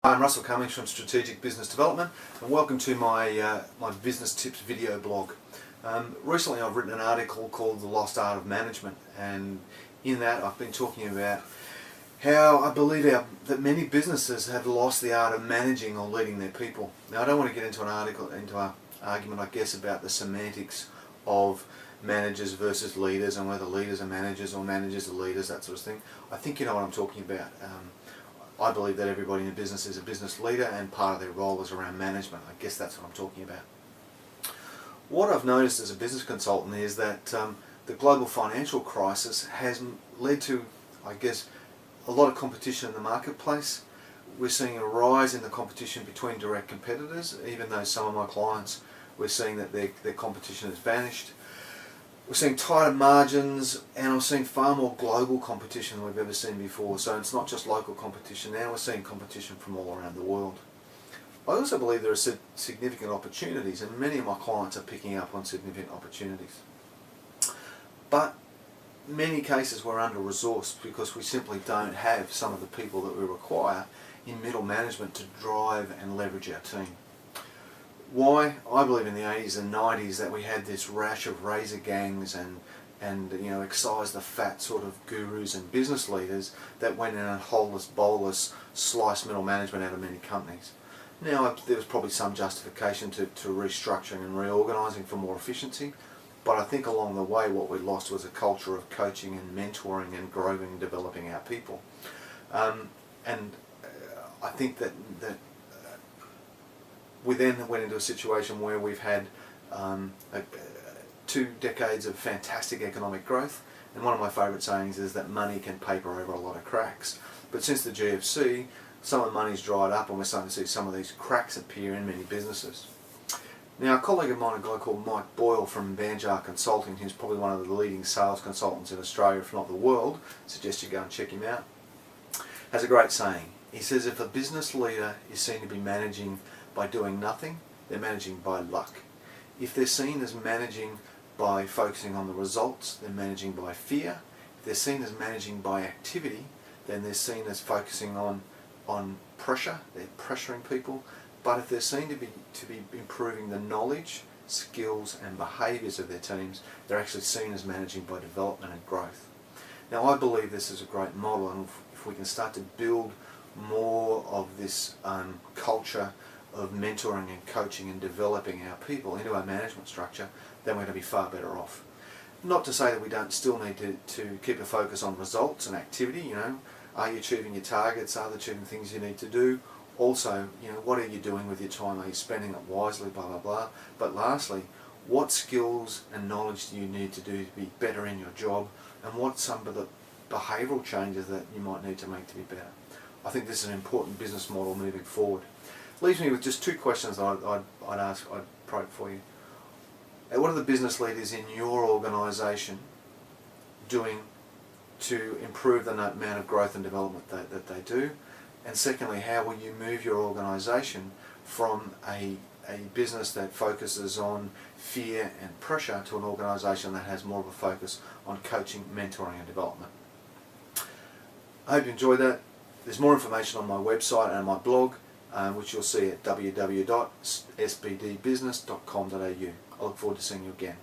I'm Russell Cummings from Strategic Business Development, and welcome to my business tips video blog. Recently I've written an article called The Lost Art of Management, and in that I've been talking about how I believe that many businesses have lost the art of managing or leading their people. Now I don't want to get into an argument I guess about the semantics of managers versus leaders and whether leaders are managers or managers are leaders, that sort of thing. I think you know what I'm talking about. I believe that everybody in a business is a business leader, and part of their role is around management. I guess that's what I'm talking about. What I've noticed as a business consultant is that the global financial crisis has led to, I guess, a lot of competition in the marketplace. We're seeing a rise in the competition between direct competitors, even though some of my clients, we're seeing that their competition has vanished. We're seeing tighter margins, and we're seeing far more global competition than we've ever seen before. So it's not just local competition now, we're seeing competition from all around the world. I also believe there are significant opportunities, and many of my clients are picking up on significant opportunities. But in many cases we're under-resourced because we simply don't have some of the people that we require in middle management to drive and leverage our team. Why? I believe in the 80s and 90s that we had this rash of razor gangs and you know, excise the fat sort of gurus and business leaders that went in and holeless, bowless, sliced middle management out of many companies. Now there was probably some justification to restructuring and reorganising for more efficiency, but I think along the way what we lost was a culture of coaching and mentoring and growing and developing our people. I think that we then went into a situation where we've had 2 decades of fantastic economic growth, and one of my favourite sayings is that money can paper over a lot of cracks. But since the GFC, some of the money's dried up and we're starting to see some of these cracks appear in many businesses. Now a colleague of mine, a guy called Mike Boyle from Banjar Consulting, who's probably one of the leading sales consultants in Australia, if not the world, I suggest you go and check him out, has a great saying. He says if a business leader is seen to be managing by doing nothing, they're managing by luck. If they're seen as managing by focusing on the results, they're managing by fear. If they're seen as managing by activity, then they're seen as focusing on pressure, they're pressuring people. But if they're seen to be improving the knowledge, skills and behaviours of their teams, they're actually seen as managing by development and growth. Now I believe this is a great model, and if we can start to build more of this culture of mentoring and coaching and developing our people into our management structure, then we're going to be far better off. Not to say that we don't still need to keep a focus on results and activity. You know, are you achieving your targets? Are you achieving things you need to do? Also, you know, what are you doing with your time? Are you spending it wisely? Blah blah blah. But lastly, what skills and knowledge do you need to do to be better in your job, and what's some of the behavioural changes that you might need to make to be better? I think this is an important business model moving forward. Leaves me with just 2 questions that I'd probe for you. What are the business leaders in your organisation doing to improve the amount of growth and development that they do? And secondly, how will you move your organisation from a business that focuses on fear and pressure to an organisation that has more of a focus on coaching, mentoring and development? I hope you enjoyed that. There's more information on my website and my blog, which you'll see at www.sbdbusiness.com.au. I look forward to seeing you again.